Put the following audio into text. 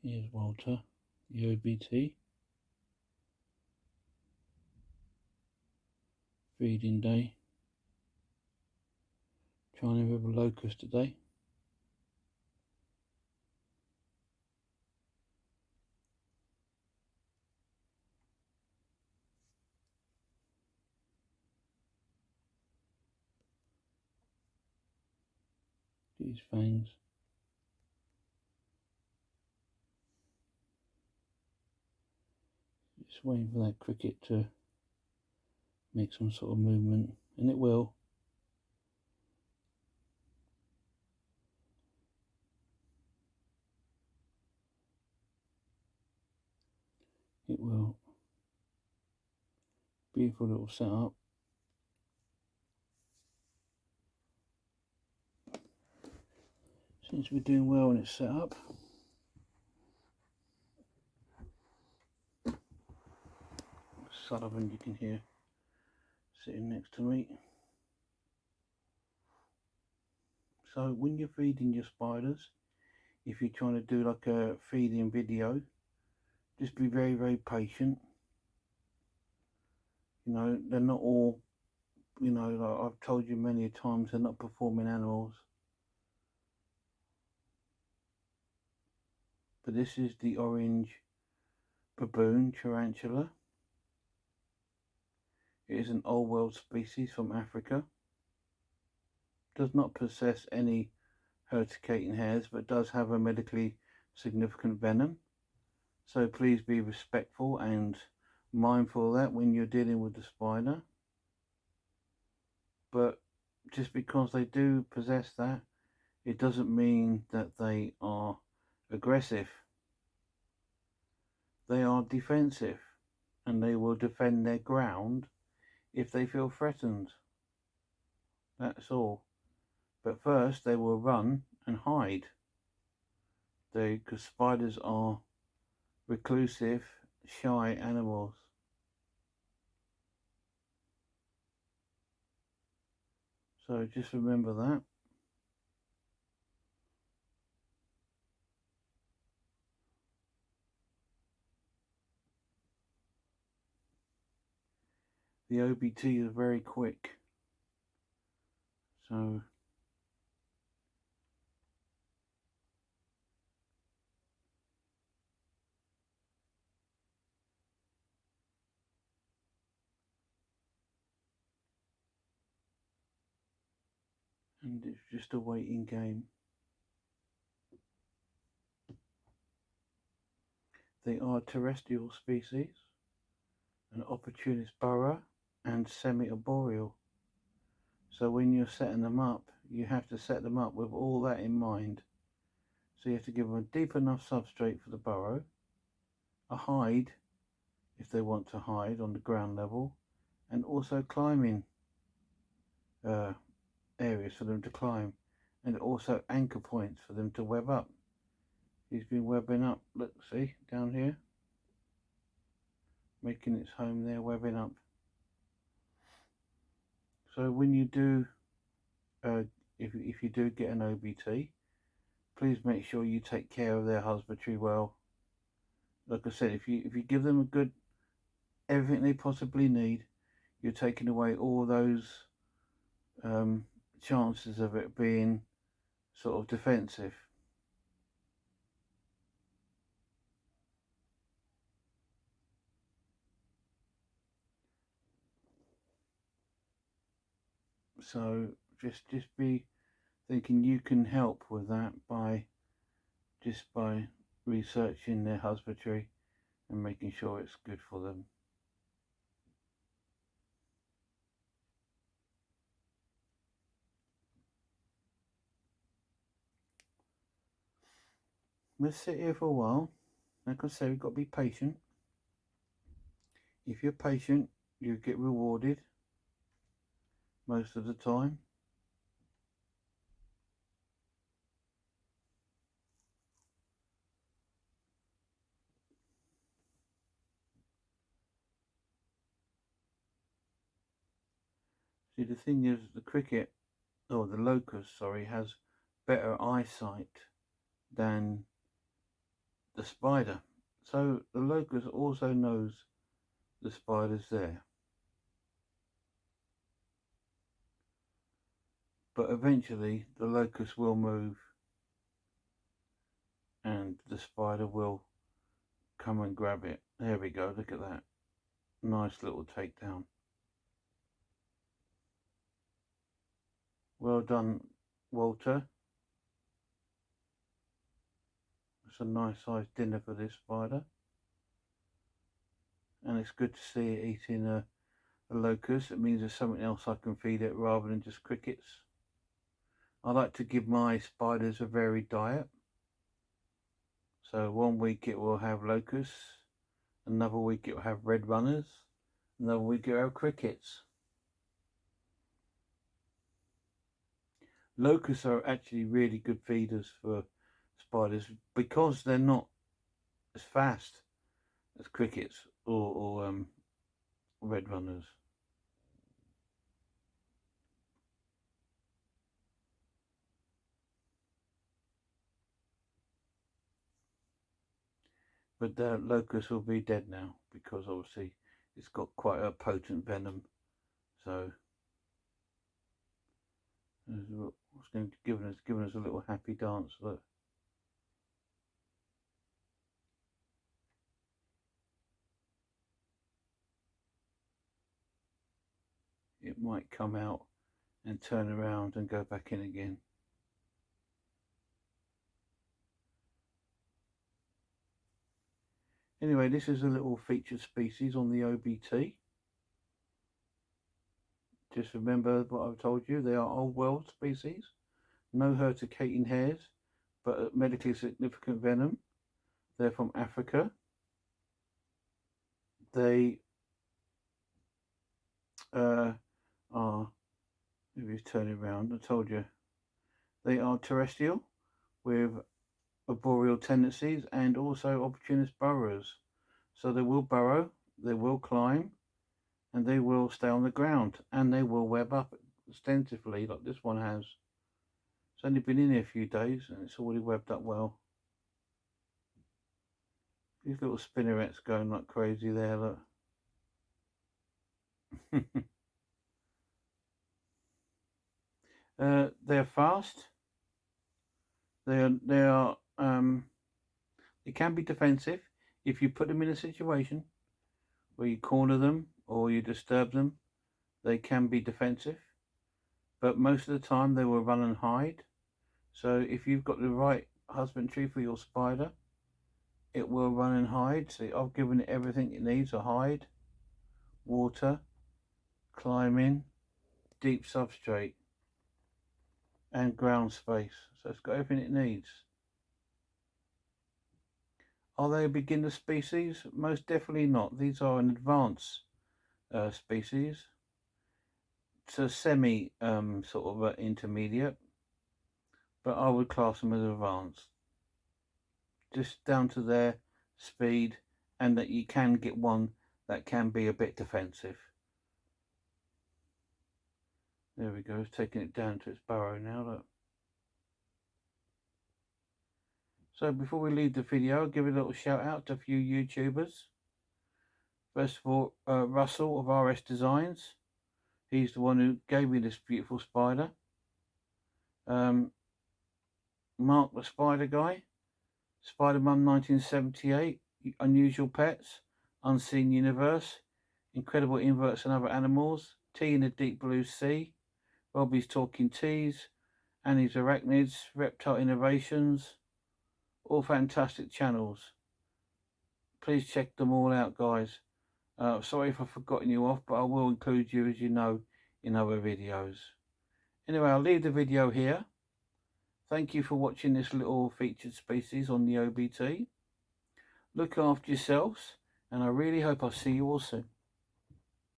Here's Walter, the OBT, feeding day, trying with a locust today. These fangs. Just waiting for that cricket to make some sort of movement, and it will. It will. Beautiful little setup. Seems to be doing well in its setup. Sullivan, you can hear, sitting next to me. So when you're feeding your spiders, if you're trying to do like a feeding video, just be very, very patient. You know, they're not all, you know, like I've told you many times, they're not performing animals. But this is the orange baboon tarantula. It is an old world species from Africa. Does not possess any urticating hairs, but does have a medically significant venom. So please be respectful and mindful of that when you're dealing with the spider. But just because they do possess that, it doesn't mean that they are aggressive. They are defensive, and they will defend their ground if they feel threatened. That's all. But first they will run and hide. Because spiders are reclusive, shy animals. So just remember that. The OBT is very quick. So and it's just a waiting game. They are terrestrial species, an opportunist burrower and semi-arboreal. So when you're setting them up, you have to set them up with all that in mind. So you have to give them a deep enough substrate for the burrow, a hide if they want to hide on the ground level, and also climbing areas for them to climb, and also anchor points for them to web up. He's been webbing up, look, see, down here, making its home there, webbing up. So when you do, if you do get an OBT, please make sure you take care of their husbandry well. Like I said, if you give them a good, everything they possibly need, you're taking away all those chances of it being sort of defensive. So just be thinking you can help with that by researching their husbandry and making sure it's good for them. Let's sit here for a while. Like I said, we've got to be patient. If you're patient, you get rewarded most of the time. See, the thing is, the cricket, or the locust, sorry, has better eyesight than the spider. So the locust also knows the spider's there. But eventually the locust will move and the spider will come and grab it. There we go, look at that. Nice little takedown. Well done, Walter. It's a nice sized dinner for this spider. And it's good to see it eating a locust. It means there's something else I can feed it rather than just crickets. I like to give my spiders a varied diet. So one week it will have locusts, another week it will have red runners, another week it will have crickets. Locusts are actually really good feeders for spiders because they're not as fast as crickets or red runners. But the locust will be dead now because obviously it's got quite a potent venom. So it's going to giving us a little happy dance. Look. It might come out and turn around and go back in again. Anyway, this is a little featured species on the OBT. Just remember what I've told you, they are old world species. No urticating hairs, but medically significant venom. They're from Africa. They are, if you turn it around, I told you, they are terrestrial with arboreal tendencies and also opportunist burrowers. So they will burrow, they will climb, and they will stay on the ground, and they will web up extensively like this one has. It's only been in here a few days and it's already webbed up well. These little spinnerets going like crazy there, look. They're fast. They can be defensive if you put them in a situation where you corner them or you disturb them. They can be defensive, but most of the time they will run and hide. So if you've got the right husbandry for your spider, it will run and hide. So I've given it everything it needs: a hide, water, climbing, deep substrate, and ground space. So it's got everything it needs. Are they a beginner species? Most definitely not. These are an advanced species. It's a semi sort of intermediate, but I would class them as advanced. Just down to their speed, and that you can get one that can be a bit defensive. There we go, it's taking it down to its burrow now, look. So before we leave the video, I'll give a little shout out to a few YouTubers. First of all, Russell of RS Designs. He's the one who gave me this beautiful spider. Mark the Spider Guy. Spider-Man 1978. Unusual Pets. Unseen Universe. Incredible Inverts and Other Animals. Tea in the Deep Blue Sea. Robbie's Talking Teas. Annie's Arachnids. Reptile Innovations. All fantastic channels. Please check them all out, guys. Sorry if I've forgotten you off, but I will include you, as you know, in other videos. Anyway, I'll leave the video here. Thank you for watching this little featured species on the OBT. Look after yourselves, and I really hope I'll see you all soon.